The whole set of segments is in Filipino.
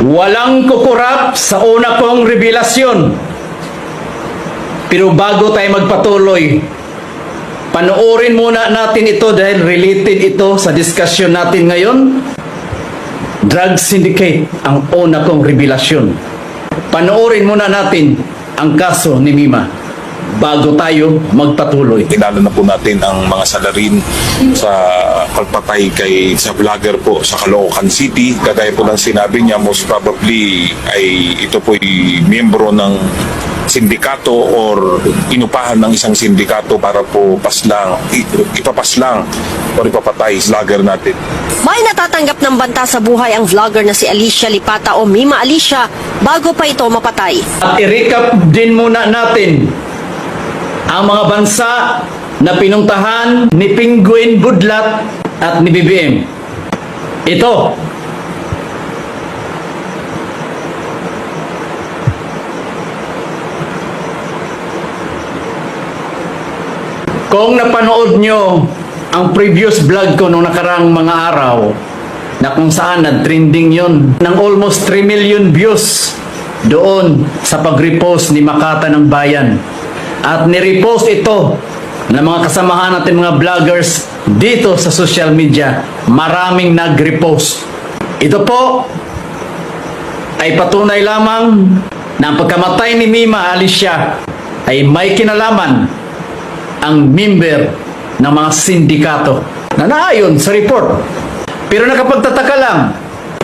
Walang kukurap sa una kong revelasyon. Pero bago tayo magpatuloy, panoorin muna natin ito dahil related ito sa discussion natin ngayon. Drug syndicate ang una kong revelasyon. Panoorin muna natin ang kaso ni Mima bago tayo magpatuloy. Kilala na po natin ang mga salarin sa pagpatay sa vlogger po sa Caloocan City. Kagaya po ng sinabi niya, most probably ay ito po ay miyembro ng sindikato or inupahan ng isang sindikato para po ipapaslang o ipapatay vlogger natin. May natatanggap ng banta sa buhay ang vlogger na si Alicia Lipata o Mima Alicia bago pa ito mapatay. At i-recap din muna natin ang mga bansa na pinuntahan ni Penguin Budlat at ni BBM. Ito. Kung napanood nyo ang previous vlog ko nung nakarang mga araw, na kung saan nag-trending yun ng almost 3 million views doon sa pag-repost ni Makata ng Bayan. At ni-repost ito ng mga kasamahan natin mga vloggers dito sa social media. Maraming nag-repost. Ito po ay patunay lamang na ang pagkamatay ni Mima Alicia ay may kinalaman ang member ng mga sindikato na naayon sa report. Pero nakapagtataka lang,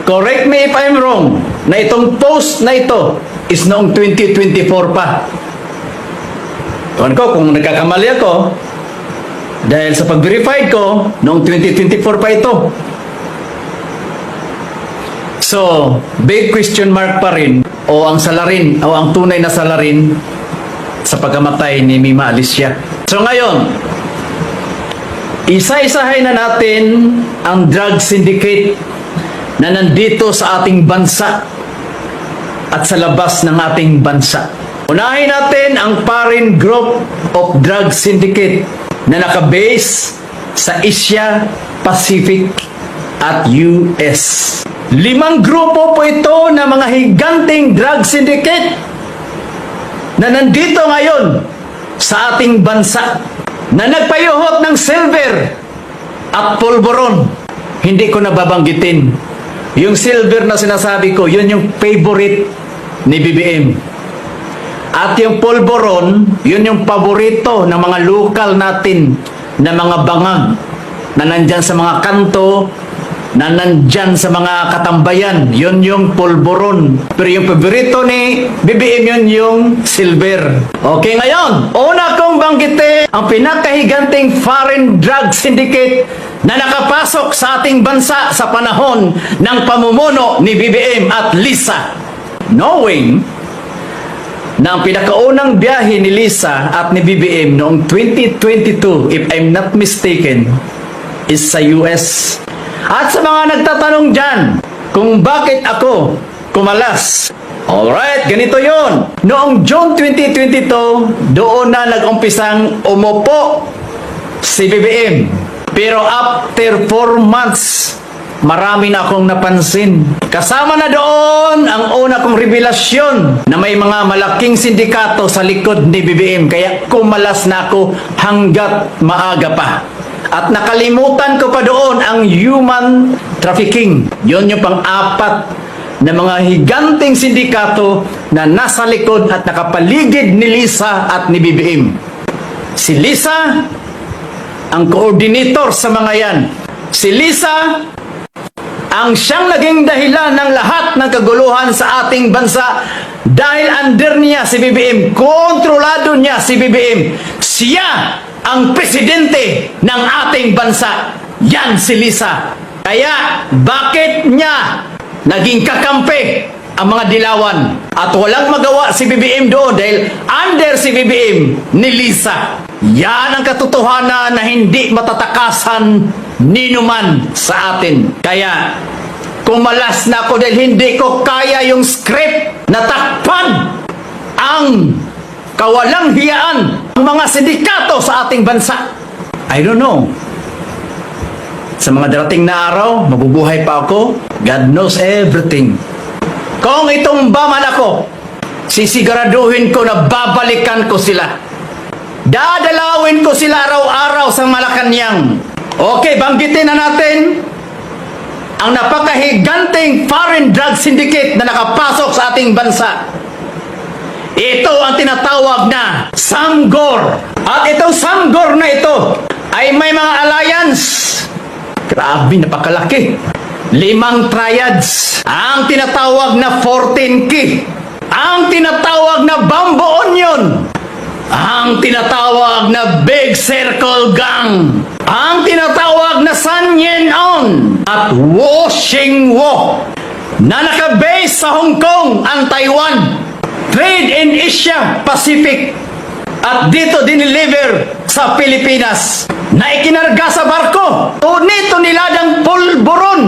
correct me if I'm wrong, na itong post na ito is noong 2024 pa. Tuwan ko kung nagkakamali ako, dahil sa pag-verified ko, noong 2024 pa ito. So, big question mark pa rin, o ang salarin, o ang tunay na salarin sa pagkamatay ni Mima Alicia. So ngayon, isa-isahin na natin ang drug syndicate na nandito sa ating bansa at sa labas ng ating bansa. Unahin natin ang foreign group of drug syndicate na nakabase sa Asia, Pacific at US. 5 grupo po ito na mga higanting drug syndicate na nandito ngayon sa ating bansa na nagpayuhot ng silver at pulburon. Hindi ko nababanggitin. Yung silver na sinasabi ko, yun yung favorite ni BBM. At yung pulburon, yun yung paborito ng mga lokal natin na mga bangag na nandyan sa mga kanto, na nandyan sa mga katambayan. Yun yung pulburon. Pero yung paborito ni BBM, yun yung silver. Okay, ngayon, una kong banggitin ang pinakahiganting foreign drug syndicate na nakapasok sa ating bansa sa panahon ng pamumuno ni BBM at Lisa. Knowing na ang pinakaunang biyahe ni Lisa at ni BBM noong 2022, if I'm not mistaken, is sa US. At sa mga nagtatanong dyan kung bakit ako kumalas. Alright, ganito yon. Noong June 2022, doon na nag-umpisang umupo si BBM. Pero after 4 months, marami na akong napansin. Kasama na doon ang una kong revelasyon na may mga malaking sindikato sa likod ni BBM. Kaya kumalas na ako hanggat maaga pa. At nakalimutan ko pa doon ang human trafficking. Yun yung pang-apat na mga higanting sindikato na nasa likod at nakapaligid ni Lisa at ni BBM. Si Lisa, ang coordinator sa mga yan. Si Lisa, ang siyang naging dahilan ng lahat ng kaguluhan sa ating bansa dahil under niya si BBM, kontrolado niya si BBM. Siya ang presidente ng ating bansa. Yan si Lisa. Kaya bakit niya naging kakampi ang mga dilawan at walang magawa si BBM doon dahil under si BBM ni Lisa. Yan ang katotohanan na hindi matatakasan ninuman sa atin. Kaya kumalas na ako dahil hindi ko kaya yung script na takpan ang kawalang hiyaan ang mga sindikato sa ating bansa. I don't know. Sa mga darating na araw, mabubuhay pa ako. God knows everything. Kung itumba man ako, sisiguraduhin ko na babalikan ko sila. Dadalawin ko sila araw-araw sa Malacanang. Okay, banggitin na natin ang napakahiganting foreign drug syndicate na nakapasok sa ating bansa. Ito ang tinatawag na Samgor. At itong Samgor na ito ay may mga alliance. Grabe, napakalaki. 5 triads. Ang tinatawag na 14 key. Ang tinatawag na Bamboo Onion. Ang tinatawag na Big Circle Gang. Ang tinatawag na San Yen On. At Wo Shing Wo na nakabase sa Hong Kong ang Taiwan. Trade in Asia Pacific. At dito dineliver sa Pilipinas na ikinarga sa barko. Nito niladang pulburon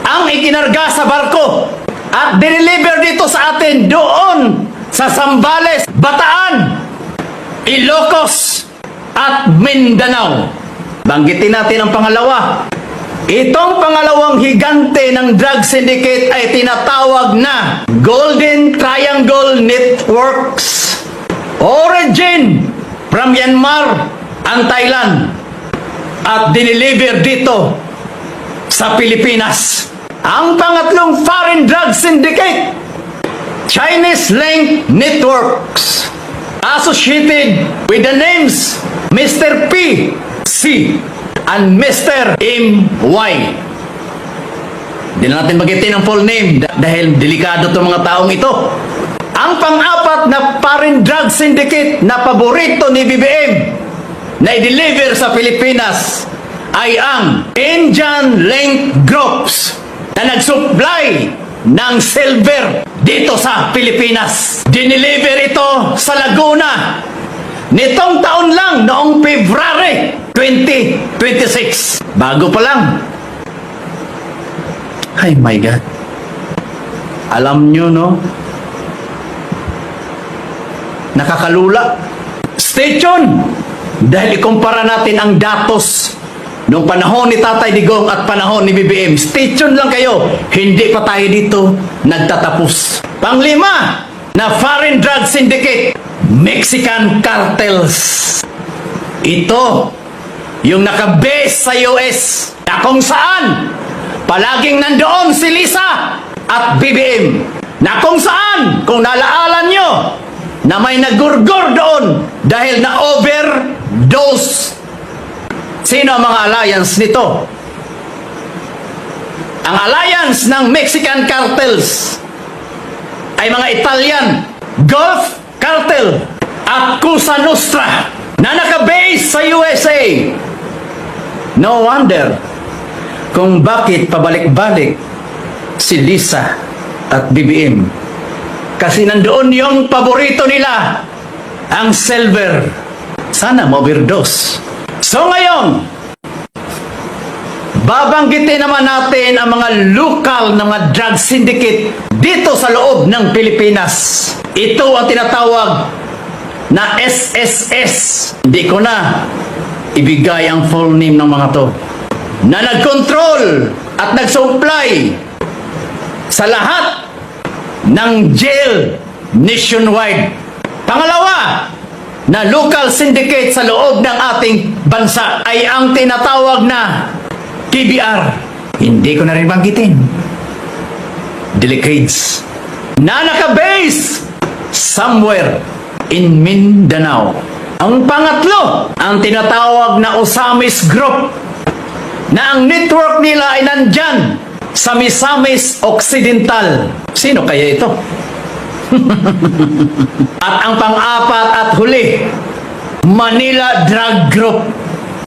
ang ikinarga sa barko at dineliver dito sa atin doon sa Zambales, Bataan, Ilocos at Mindanao. Banggitin natin ang pangalawa. Itong pangalawang higante ng drug syndicate ay tinatawag na Golden Triangle Networks. Origin from Myanmar ang Thailand at dineliver dito sa Pilipinas. Ang pangatlong foreign drug syndicate, Chinese Link Networks, associated with the names Mr. P. C. and Mr. M.Y. Hindi na natin magitin ang full name dahil delikado itong mga taong ito. Ang pang-apat na foreign drug syndicate na paborito ni BBM na i-deliver sa Pilipinas ay ang Indian Link Groups na nag-supply ng silver dito sa Pilipinas. Dineliver ito sa Laguna nitong taon lang, noong February 2026. Bago pa lang. Ay my God. Alam nyo, no? Nakakalula. Stay tuned! Dahil ikumpara natin ang datos nung panahon ni Tatay Digong at panahon ni BBM. Stay tuned lang kayo. Hindi pa tayo dito nagtatapos. Panglima na foreign drug syndicate, Mexican cartels. Ito yung nakabase sa US na kung saan palaging nandoon si Lisa at BBM. Na kung saan, kung nalaalan nyo, na may nagurgur doon dahil na overdose. Sino ang mga alliance nito? Ang alliance ng Mexican cartels ay mga Italian Gulf Cartel at Cosa Nostra na nakabase sa USA. No wonder kung bakit pabalik-balik si Lisa at BBM. Kasi nandoon yung paborito nila, ang silver. Sana ma-overdose. So ngayon, babanggitin naman natin ang mga local na mga drug syndicate dito sa loob ng Pilipinas. Ito ang tinatawag na SSS. Hindi ko na ibigay ang full name ng mga to. Na nag-control at nag-supply sa lahat ng jail nationwide. Pangalawa, na local syndicate sa loob ng ating bansa ay ang tinatawag na TBR. Hindi ko na rin banggitin. Delicates. Na nakabase somewhere in Mindanao. Ang pangatlo, ang tinatawag na Osamis Group, na ang network nila ay nandyan sa Misamis Occidental. Sino kaya ito? At ang pang-apat at huli, Manila Drug Group,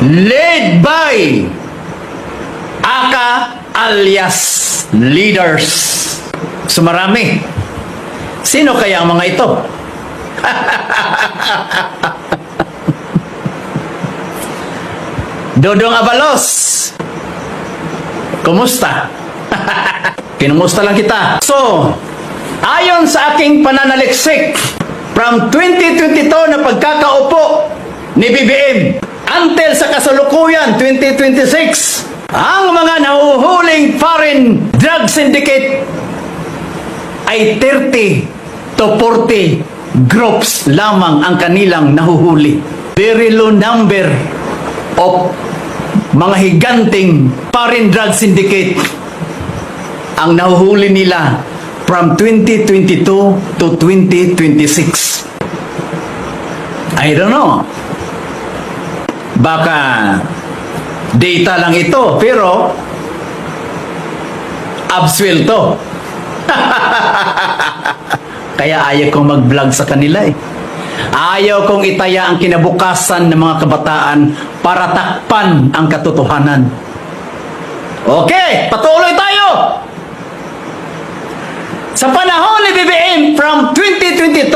led by Aka alias Leaders. So marami. Sino kaya ang mga ito? Dodong Abalos, kumusta? Kinumusta lang kita. So, ayon sa aking pananaliksik, from 2022 na pagkakaupo ni BBM until sa kasalukuyan 2026, ang mga nahuhuling foreign drug syndicate ay 30 to 40 groups lamang ang kanilang nahuhuli. Very low number of mga higanting foreign drug syndicate ang nahuhuli nila from 2022 to 2026. I don't know. Baka data lang ito, pero absuelto. Kaya ayaw kong mag-vlog sa kanila eh. Ayaw kong itaya ang kinabukasan ng mga kabataan para takpan ang katotohanan. Okay, patuloy tayo! Sa panahon ni BBM from 2022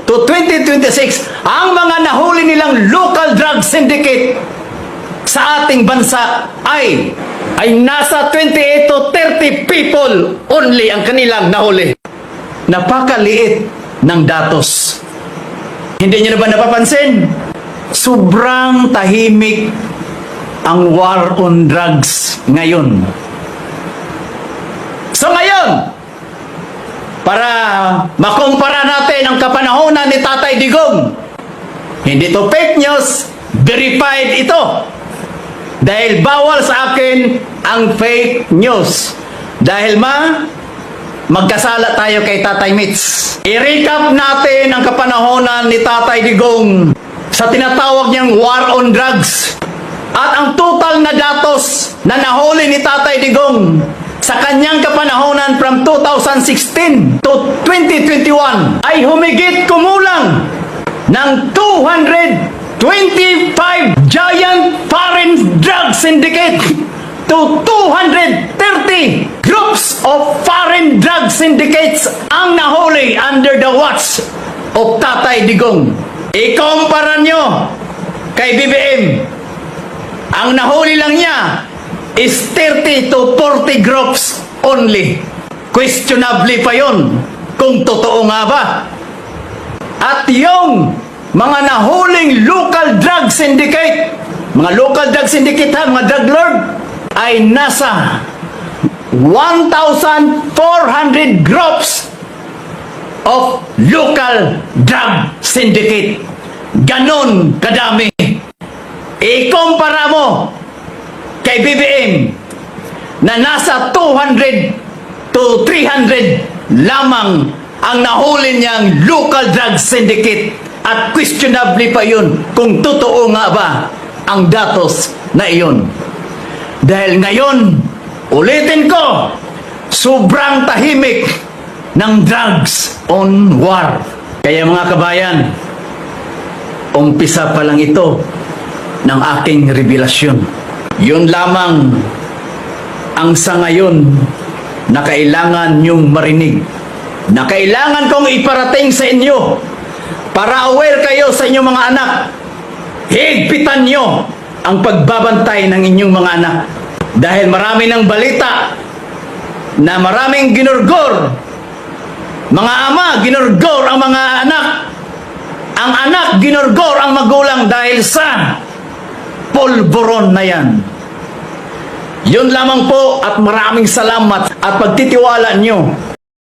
to 2026, ang mga nahuli nilang local drug syndicate sa ating bansa ay nasa 28 to 30 people only ang kanilang nahuli. Napakaliit ng datos. Hindi niyo na ba napapansin? Sobrang tahimik ang war on drugs ngayon. So ngayon, para makumpara natin ang kapanahonan ni Tatay Digong, hindi to fake news, verified ito. Dahil bawal sa akin ang fake news. Dahil magkasala tayo kay Tatay Mitch. I-recap natin ang kapanahonan ni Tatay Digong sa tinatawag niyang war on drugs. At ang total na datos na nahuli ni Tatay Digong sa kanyang kapanahonan from 2016 to 2021 ay humigit kumulang ng 225 giant foreign drug syndicate to 230 groups of foreign drug syndicates ang nahuli under the watch of Tatay Digong. Ikumpara nyo kay BBM. Ang nahuli lang niya is 30 to 40 groups only. Questionably pa yun kung totoo nga ba. At yung mga nahuling local drug syndicate, mga drug lord, ay nasa 1,400 groups of local drug syndicate. Ganon kadami. Ikumpara mo kay BBM na nasa 200 to 300 lamang ang nahuli niyang local drug syndicate, at questionably pa yun kung totoo nga ba ang datos na iyon. Dahil ngayon, ulitin ko, sobrang tahimik ng drugs on war. Kaya mga kabayan, umpisa pa lang ito ng aking revelasyon. Yun lamang ang sa ngayon na kailangan niyong marinig, na kailangan kong iparating sa inyo para aware kayo sa inyong mga anak. Higpitan niyo ang pagbabantay ng inyong mga anak. Dahil marami ng balita na maraming ginurgor. Mga ama, ginurgor ang mga anak. Ang anak, ginurgor ang magulang dahil sa polvoron na yan. Yun lamang po, at maraming salamat at pagtitiwala nyo